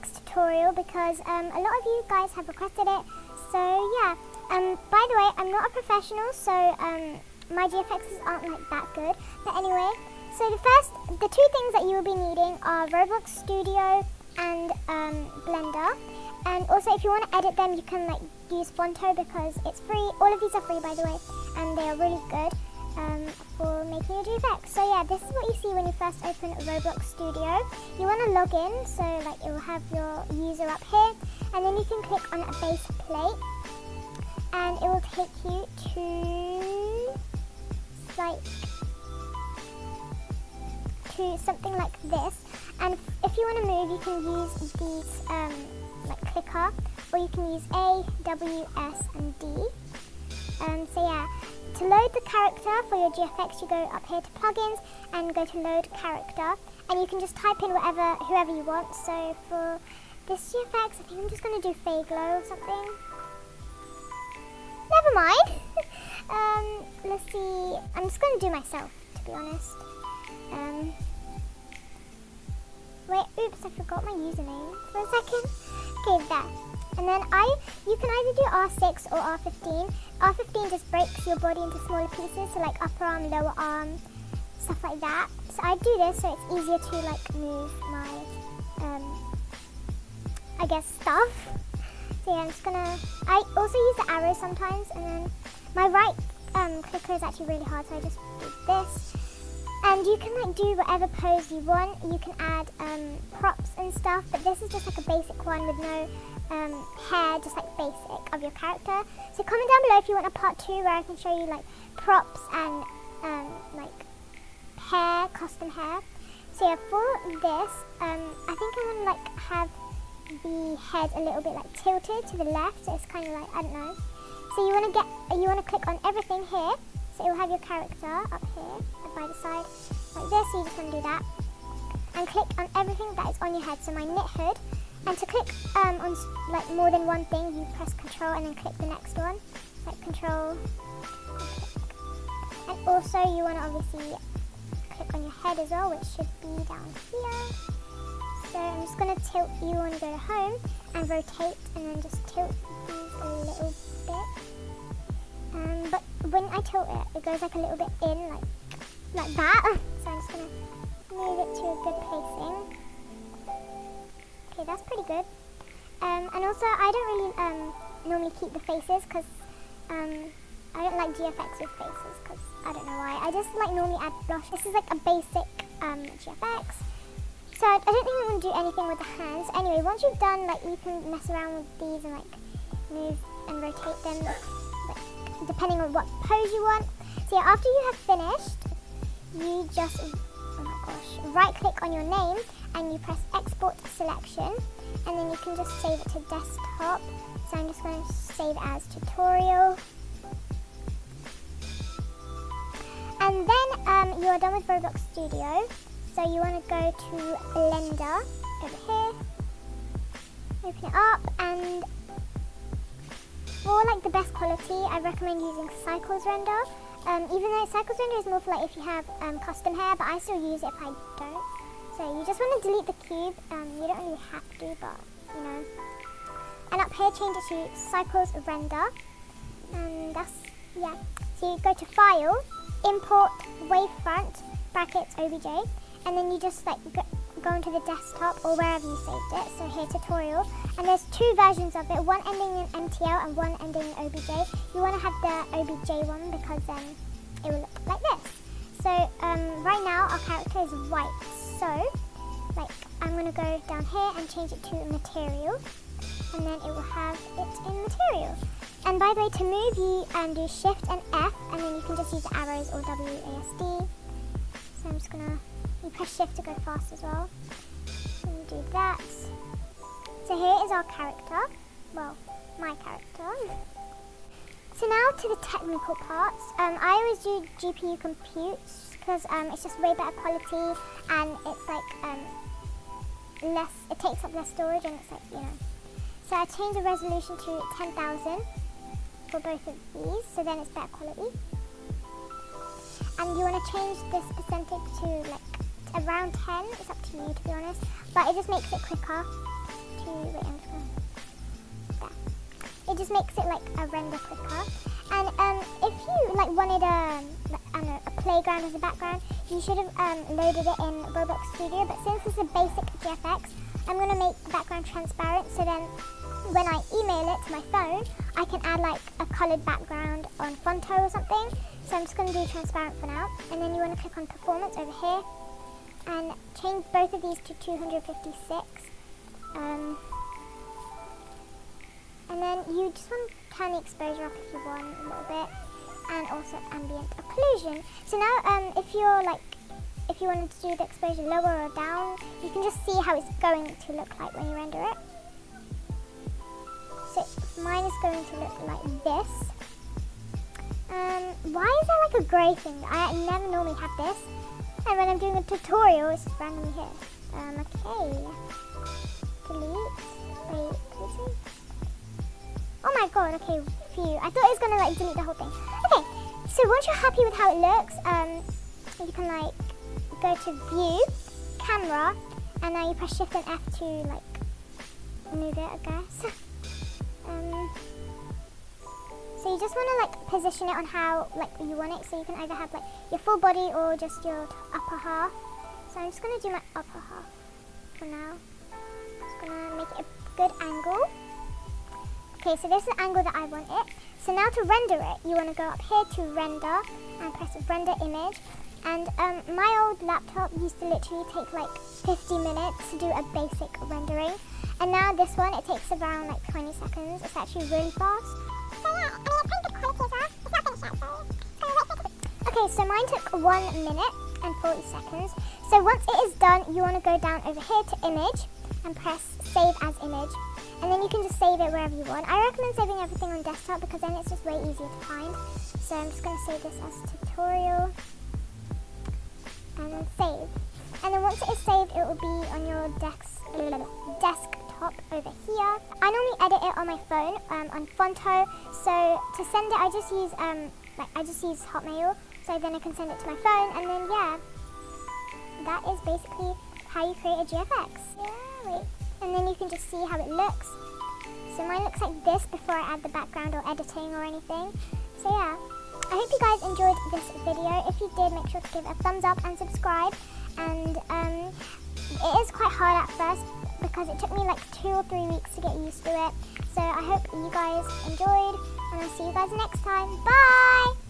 GFX tutorial because a lot of you guys have requested it. So yeah, by the way, I'm not a professional, so my GFXs aren't like that good. But anyway, so the two things that you will be needing are Roblox Studio and Blender. And also, if you want to edit them, you can like use Fonto because it's free. All of these are free, by the way, and they are really good for making your GFX. So yeah, this is what you see when you first open Roblox Studio. You want to log in, so like it will have your user up here, and then you can click on a base plate, and it will take you to something like this. And if you want to move, you can use these like clicker, or you can use A, W, S, and D. So yeah, to load the character for your GFX, you go up here to plugins and go to load character, and you can just type in whoever you want. So for this GFX, I think I'm just going to do Fayglow or something. Never mind. Let's see. I'm just going to do myself, to be honest. Wait, oops, I forgot my username for a second. Okay, there. And then you can either do R6 or R15. R15 just breaks your body into smaller pieces, so like upper arm, lower arm, stuff like that. So I do this so it's easier to like move my, I guess, stuff. So yeah, I also use the arrows sometimes, and then my right clicker is actually really hard, so I just do this. And you can like do whatever pose you want. You can add props and stuff, but this is just like a basic one with no hair, just like basic of your character. So comment down below if you want a part 2 where I can show you like props and like hair, custom hair. So yeah, for this, I think I want to like have the head a little bit like tilted to the left, so it's kind of like, I don't know. So you want to click on everything here, so it will have your character up here by the side like this. So you just want to do that and click on everything that is on your head. So my knit hood, and to click on like more than one thing, you press Control and then click the next one, like Control, and also you want to obviously click on your head as well, which should be down here. So I'm just going to tilt, you want to go to home and rotate, and then just tilt these a little bit. But when I tilt it, it goes like a little bit in, like that. So I'm just going to move it to a good placing. Okay, that's pretty good. And also, I don't really normally keep the faces because I don't like GFX with faces because I don't know why. I just like normally add blush. This is like a basic GFX. So I don't think I'm going to do anything with the hands. Anyway, once you've done, like, you can mess around with these and like move and rotate them, like, depending on what pose you want. So yeah, after you have finished, you just, oh my gosh, right click on your name and you press export selection, and then you can just save it to desktop. So I'm just going to save it as tutorial. And then you are done with Roblox Studio. So you want to go to Blender over here, open it up, and for like the best quality, I recommend using Cycles Render. Even though Cycles Render is more for like if you have custom hair, but I still use it if I don't. So you just want to delete the cube. You don't really have to, but you know. And up here, change it to Cycles Render, and that's, yeah. So you go to File, Import Wavefront brackets OBJ. And then you just like go into the desktop or wherever you saved it. So here, tutorial, and there's two versions of it, one ending in MTL and one ending in OBJ. You want to have the OBJ one because then it will look like this. So right now our character is white. So like I'm going to go down here and change it to material, and then it will have it in material. And by the way, to move you do Shift and F, and then you can just use arrows or WASD. So I'm just going to, you press Shift to go fast as well. And do that. So here is our character. Well, my character. So now to the technical parts. I always do GPU compute because it's just way better quality, and it's like it takes up less storage, and it's like, you know. So I changed the resolution to 10,000 for both of these, so then it's better quality. And you want to change this percentage to like around 10. It's up to you, to be honest, but it just makes it quicker to, wait, I'm just gonna, there. It just makes it like a render quicker. And if you like wanted I don't know, a playground as a background, you should have loaded it in Roblox Studio. But since this is a basic GFX, I'm gonna make the background transparent. So then, when I email it to my phone, I can add like a colored background on Fonto or something. So I'm just gonna do transparent for now. And then you wanna click on performance over here and change both of these to 256. And then you just want to turn the exposure up if you want a little bit, and also ambient occlusion. So now, if you wanted to do the exposure lower or down, you can just see how it's going to look like when you render it. So mine is going to look like this. Why is there like a grey thing? I never normally have this. And when I'm doing a tutorial, it's just randomly here. Okay. Delete. Wait, can you see? Oh my god, okay, phew. I thought it was gonna like delete the whole thing. Okay, so once you're happy with how it looks, you can like go to view, camera, and now you press shift and F to like move it, I guess. So you just wanna like position it on how like you want it. So you can either have like your full body or just your upper half. So I'm just gonna do my upper half for now. Just gonna make it a good angle. Okay, so this is the angle that I want it. So now to render it, you want to go up here to render and press render image. And my old laptop used to literally take like 50 minutes to do a basic rendering. And now this one, it takes around like 20 seconds. It's actually really fast. So yeah, I mean, it's pretty good quality as well. It's not finished yet, so... Okay, so mine took 1 minute and 40 seconds. So once it is done, you want to go down over here to image and press save as image. And then you can just save it wherever you want. I recommend saving everything on desktop because then it's just way easier to find. So I'm just going to save this as tutorial. And then save. And then once it is saved, it will be on your desktop over here. I normally edit it on my phone, on Fonto. So to send it, I just use Hotmail. So then I can send it to my phone. And then yeah, that is basically how you create a GFX. Yeah, wait. And then you can just see how it looks. So mine looks like this before I add the background or editing or anything. So yeah, I hope you guys enjoyed this video. If you did, make sure to give it a thumbs up and subscribe. And it is quite hard at first because it took me like 2 or 3 weeks to get used to it. So I hope you guys enjoyed, and I'll see you guys next time. Bye!